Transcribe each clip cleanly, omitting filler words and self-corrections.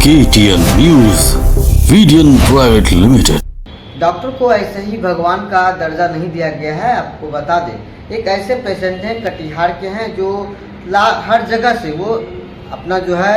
KTN news वीडियन private limited. Doctor को ऐसे ही भगवान का दर्जा नहीं दिया गया है। आपको बता दें, एक ऐसे पेशेंट हैं कटिहार के हैं जो हर जगह से वो अपना जो है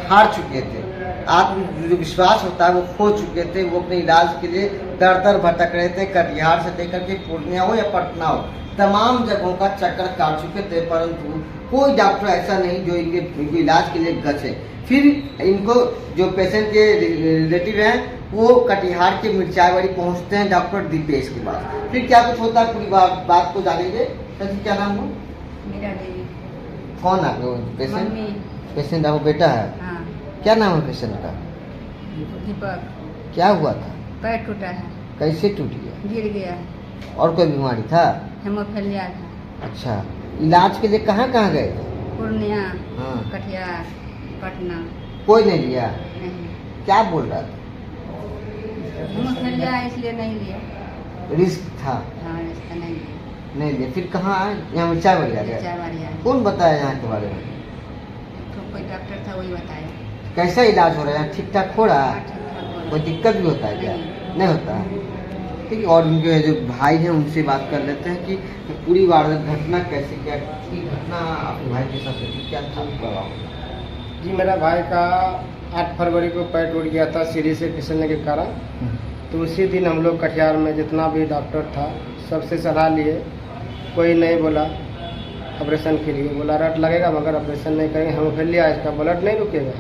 हार चुके थे। आत्म जो विश्वास होता है वो खो चुके थे। वो अपने इलाज के लिए दर दर भटक रहे थे। कटिहार से लेकर के पूर्णिया हो या पटना हो, तमाम जगहों का चक्कर काट चुके थे, परंतु कोई डॉक्टर ऐसा नहीं जो इनके इलाज के लिए गचे। फिर इनको जो पेशेंट के रिलेटिव हैं वो कटिहार के मिर्चाईवाड़ी पहुंचते हैं डॉक्टर दीपेश के पास। फिर क्या कुछ होता है पूरी बात को जानेंगे। सर क्या नाम हो? मेरा देवी। कौन है पेशेंट? पेशेंट आपका बेटा है? हाँ। क्या नाम है पेशेंट का? दीपक। क्या हुआ था? पैर टूटा है। कैसे टूट गया? गिर गया है। और कोई बीमारी था? हेमोफीलिया था। अच्छा, इलाज के लिए कहाँ कहाँ गए थे? पूर्णिया, हाँ। कटिहार, पटना। कोई नहीं लिया? नहीं। क्या बोल रहा था? हेमोफीलिया इसलिए नहीं लिया। रिस्क था? हाँ, इसका नहीं लिया। नहीं लिया। फिर कहाँ आए? यहाँ मिर्चाईवाड़ी आ गए? मिर्चाईवाड़ी आया। कौन बताया यहाँ के बारे में? तो कोई डॉक्टर था वही बताया। कैसा इलाज हो रहा है? ठीक ठाक हो रहा हाँ, है? ठीक-ठाक हो रहा कोई है। दिक्कत भी होता है क्या? नहीं। नहीं होता है। ठीक है, और उनके जो भाई हैं उनसे बात कर लेते हैं कि पूरी वारदात घटना कैसे क्या की घटना अपने भाई के साथ हुई, क्या था? जी, मेरा भाई का 8 फरवरी को पैर टूट गया था सीढ़ी से फिसलने के कारण। तो उसी दिन हम लोग कटिहार में जितना भी डॉक्टर था सबसे सलाह लिए, कोई नहीं बोला ऑपरेशन के लिए। बोला रट लगेगा मगर ऑपरेशन नहीं करेंगे, हेमोफीलिया इसका ब्लड नहीं रुकेगा।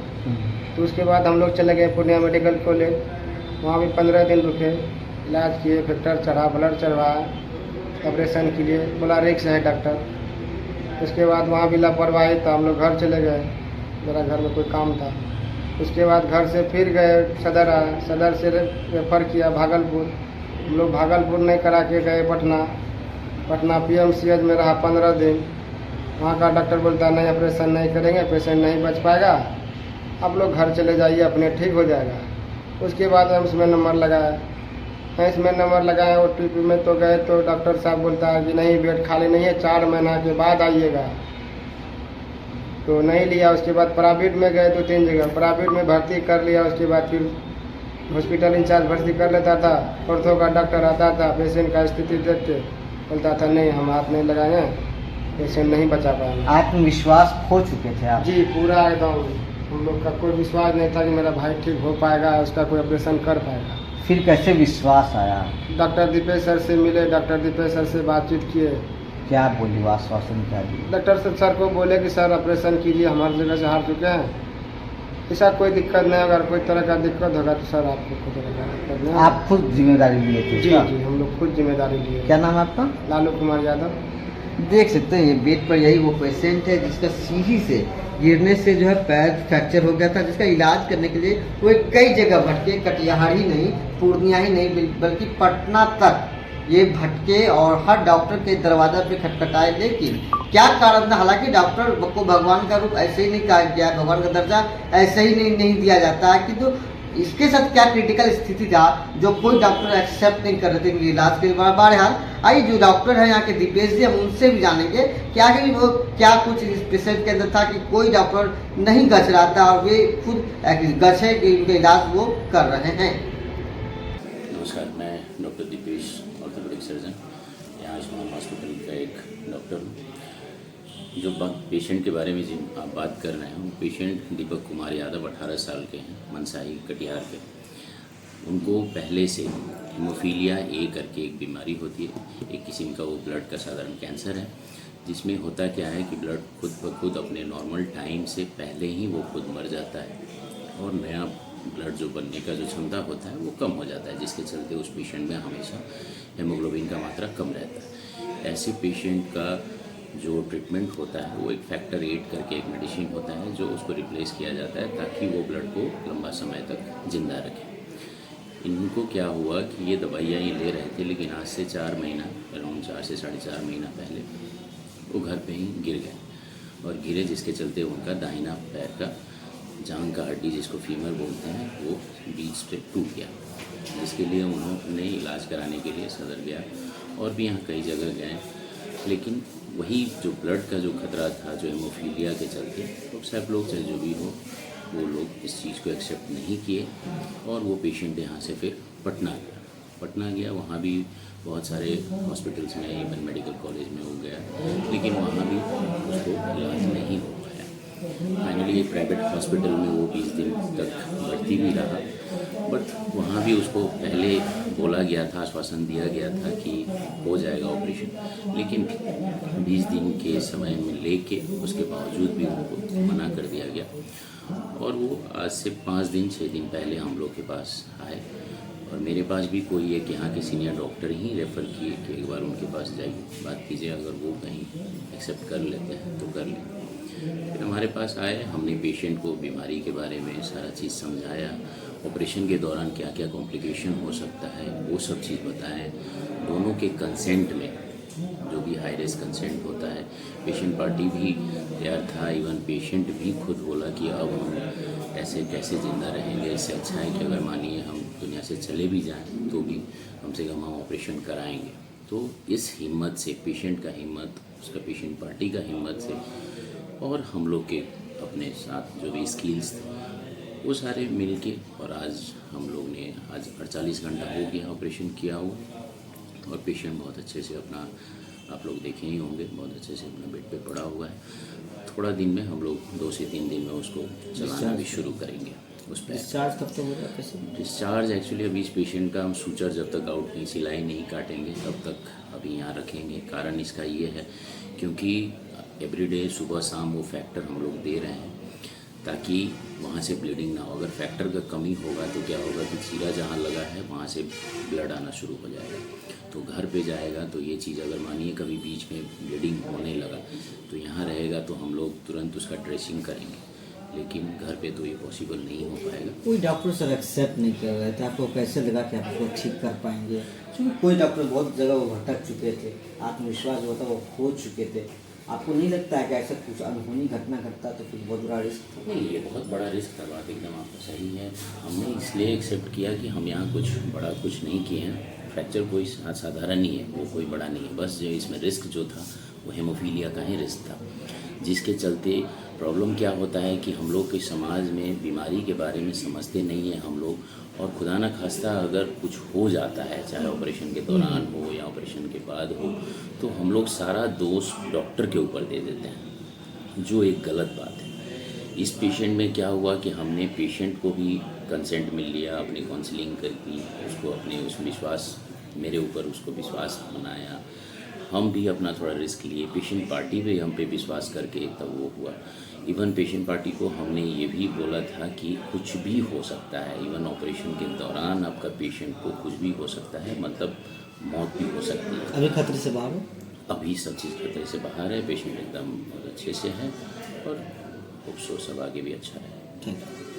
तो उसके बाद हम लोग चले गए पूर्णिया मेडिकल कॉलेज। वहाँ भी 15 दिन रुके, इलाज किए, फैक्टर चढ़ा, ब्लड चढ़वाया ऑपरेशन के लिए। बोला रिक्स है डॉक्टर। उसके बाद वहाँ भी लापरवाही था, हम लोग घर चले गए। मेरा घर में कोई काम था। उसके बाद घर से फिर गए सदर आए, सदर से रेफर किया भागलपुर। हम लोग भागलपुर नहीं करा के गए पटना। पटना PMCH में रहा 15 दिन। वहाँ का डॉक्टर बोलता नहीं ऑपरेशन नहीं करेंगे, पेशेंट नहीं बच पाएगा, आप लोग घर चले जाइए, अपने ठीक हो जाएगा। उसके बाद एम्स में नंबर लगाया। एम्स में नंबर लगाए, OTP में तो गए तो डॉक्टर साहब बोलता है कि नहीं बेड खाली नहीं है, 4 महीना के बाद आइएगा। तो नहीं लिया। उसके बाद प्राइवेट में गए 2-3 जगह, प्राइवेट में भर्ती कर लिया। उसके बाद फिर हॉस्पिटल इंचार्ज भर्ती कर लेता था, ऑर्थो का डॉक्टर आता था, पेशेंट का स्थिति देख के बोलता था नहीं हम हाथ नहीं लगाएंगे, पेशेंट नहीं बचा पाएंगे। आत्मविश्वास खो चुके थे आप? जी, पूरा एकदम हम लोग का कोई विश्वास नहीं था कि मेरा भाई ठीक हो पाएगा, उसका कोई ऑपरेशन कर पाएगा। फिर कैसे विश्वास आया? डॉक्टर दीपेश सर से मिले, डॉक्टर दीपेश सर से बातचीत किए। क्या बोली, आश्वासन क्या दिया? डॉक्टर सर को बोले कि सर ऑपरेशन कीजिए, हमारी जगह से हार चुके हैं, ऐसा कोई दिक्कत नहीं, अगर कोई तरह का दिक्कत होगा तो सर आपको खुद दिक्कत नहीं। आप खुद जिम्मेदारी लिए थे? जी जी, हम लोग खुद जिम्मेदारी लिए। क्या नाम है आपका? लालू कुमार यादव। देख सकते हैं ये बेड पर यही वो पेशेंट है जिसका सीढ़ी से गिरने से जो है पैर फ्रैक्चर हो गया था, जिसका इलाज करने के लिए वो कई जगह भटके। कटिहार ही नहीं, पूर्णिया ही नहीं, बल्कि पटना तक ये भटके और हर डॉक्टर के दरवाजा पे खटखटाए। लेकिन क्या कारण था? हालांकि डॉक्टर को भगवान का रूप ऐसे ही नहीं कहा गया, भगवान का दर्जा ऐसे ही नहीं दिया जाता है, किंतु इसके साथ क्या क्रिटिकल स्थिति था जो कोई डॉक्टर एक्सेप्ट नहीं कर रहे थे इलाज के लिए। बहरहाल आइए जो डॉक्टर है यहाँ के दीपेश जी, हम उनसे भी जानेंगे क्या कि वो क्या कुछ इस पेशेंट के अंदर था कि कोई डॉक्टर नहीं गच रहा था और वे खुद गचे कि उनका इलाज वो कर रहे हैं। नमस्कार, मैं डॉक्टर दीपेश, ऑर्थोपेडिक सर्जन, यहाँ आयुष्मान हॉस्पिटल का एक डॉक्टर हूँ। जो पेशेंट के बारे में आप बात कर रहे हैं, वो पेशेंट दीपक कुमार यादव 18 साल के हैं, मनसाही कटिहार के। उनको पहले से हीमोफीलिया ए करके एक बीमारी होती है, एक किस्म का वो ब्लड का साधारण कैंसर है, जिसमें होता क्या है कि ब्लड खुद ब खुद अपने नॉर्मल टाइम से पहले ही वो खुद मर जाता है और नया ब्लड जो बनने का जो क्षमता होता है वो कम हो जाता है, जिसके चलते उस पेशेंट में हमेशा हेमोग्लोबिन का मात्रा कम रहता है। ऐसे पेशेंट का जो ट्रीटमेंट होता है वो एक फैक्टर 8 करके एक मेडिसिन होता है जो उसको रिप्लेस किया जाता है ताकि वो ब्लड को लंबा समय तक जिंदा रखे। इनको क्या हुआ कि ये दवाइयाँ ये ले रहे थे, लेकिन आज से 4 महीना, अराउंड 4 से 4.5 महीना पहले वो घर पे ही गिर गए और गिरे, जिसके चलते उनका दाहिना पैर का जांघ का हड्डी जिसको फीमर बोलते हैं वो बीच से टूट गया, जिसके लिए उन्होंने इलाज कराने के लिए सदर गया और भी यहाँ कई जगह गए, लेकिन वही जो ब्लड का जो खतरा था जो हेमोफीलिया के चलते, तो सब लोग चाहे जो भी हो वो लोग इस चीज़ को एक्सेप्ट नहीं किए और वो पेशेंट यहाँ से फिर पटना गया। वहाँ भी बहुत सारे हॉस्पिटल्स में, इवन मेडिकल कॉलेज में हो गया, लेकिन वहाँ भी उसको इलाज नहीं हो पाया। फाइनली एक प्राइवेट हॉस्पिटल में वो 20 दिन तक भर्ती भी रहा, बट वहाँ भी उसको पहले बोला गया था, आश्वासन दिया गया था कि हो जाएगा ऑपरेशन, लेकिन 20 दिन के समय में लेके उसके बावजूद भी उनको मना कर दिया गया। और वो आज से 5 दिन 6 दिन पहले हम लोग के पास आए और मेरे पास भी कोई एक यहाँ के सीनियर डॉक्टर ही रेफ़र किए कि एक बार उनके पास जाइए, बात कीजिए, अगर वो कहीं एक्सेप्ट कर लेते हैं तो कर लें। फिर हमारे पास आए, हमने पेशेंट को बीमारी के बारे में सारा चीज़ समझाया, ऑपरेशन के दौरान क्या क्या कॉम्प्लिकेशन हो सकता है वो सब चीज़ बताएं। दोनों के कंसेंट में, जो भी हाई रिस्क कंसेंट होता है, पेशेंट पार्टी भी तैयार था, इवन पेशेंट भी खुद बोला कि अब हम ऐसे कैसे ज़िंदा रहेंगे, इससे अच्छा है कि अगर मानिए हम दुनिया से चले भी जाएं तो भी कम से कम हम ऑपरेशन कराएंगे। तो इस हिम्मत से, पेशेंट का हिम्मत, उसका पेशेंट पार्टी का हिम्मत से और हम लोग के अपने साथ जो भी स्किल्स थे वो सारे मिल के, और आज हम लोग ने आज 48 घंटा हो गया ऑपरेशन किया हुआ और पेशेंट बहुत अच्छे से अपना, आप लोग देखे ही होंगे, बहुत अच्छे से अपना बेड पे पड़ा हुआ है। थोड़ा दिन में हम लोग 2 से 3 दिन में उसको चलाना भी शुरू करेंगे। उस पर डिस्चार्ज कब तक हो जाता है? डिस्चार्ज एक्चुअली अभी इस पेशेंट का हम सूचर जब तक आउट नहीं, सिलाई नहीं काटेंगे तब तक अभी यहाँ रखेंगे। कारण इसका ये है क्योंकि एवरीडे सुबह शाम वो फैक्टर हम लोग दे रहे हैं ताकि वहाँ से ब्लीडिंग ना हो। अगर फैक्टर का कमी होगा तो क्या होगा कि चीरा जहाँ लगा है वहाँ से ब्लड आना शुरू हो जाएगा, तो घर पे जाएगा तो ये चीज़, अगर मानिए कभी बीच में ब्लीडिंग होने लगा तो यहाँ रहेगा तो हम लोग तुरंत उसका ड्रेसिंग करेंगे, लेकिन घर पे तो ये पॉसिबल नहीं हो पाएगा। कोई डॉक्टर सर एक्सेप्ट नहीं कर रहे थे, आपको कैसे लगा कि आप उसको ठीक कर पाएंगे? क्योंकि कोई डॉक्टर बहुत जगह वो भटक चुके थे, आत्मविश्वास जो था वो खो चुके थे। आपको नहीं लगता है कि ऐसा कुछ अनहोनी घटना घटता तो फिर बहुत बड़ा रिस्क था? नहीं, ये बहुत बड़ा रिस्क था, बात एकदम आपका सही है। हमने इसलिए एक्सेप्ट किया कि हम यहाँ कुछ बड़ा कुछ नहीं किए हैं। फ्रैक्चर कोई साधारण ही है, वो कोई बड़ा नहीं है, बस जो इसमें रिस्क जो था वो हेमोफीलिया का ही रिस्क था, जिसके चलते प्रॉब्लम क्या होता है कि हम लोग के समाज में बीमारी के बारे में समझते नहीं है हम लोग, और खुदा न खास्ता अगर कुछ हो जाता है, चाहे ऑपरेशन के दौरान हो या ऑपरेशन के बाद हो, तो हम लोग सारा दोष डॉक्टर के ऊपर दे देते हैं, जो एक गलत बात है। इस पेशेंट में क्या हुआ कि हमने पेशेंट को भी कंसेंट मिल लिया, अपनी काउंसलिंग कर दी, उसको अपने उस विश्वास, मेरे ऊपर उसको विश्वास बनाया, हम भी अपना थोड़ा रिस्क लिए, पेशेंट पार्टी भी हम पे विश्वास करके तब वो हुआ। इवन पेशेंट पार्टी को हमने ये भी बोला था कि कुछ भी हो सकता है, इवन ऑपरेशन के दौरान आपका पेशेंट को कुछ भी हो सकता है, मतलब मौत भी हो सकती है। अभी खतरे से बाहर हो? अभी सब चीज़ खतरे से बाहर है, पेशेंट एकदम बहुत अच्छे से है और होप सो सब आगे भी अच्छा है। Thank you.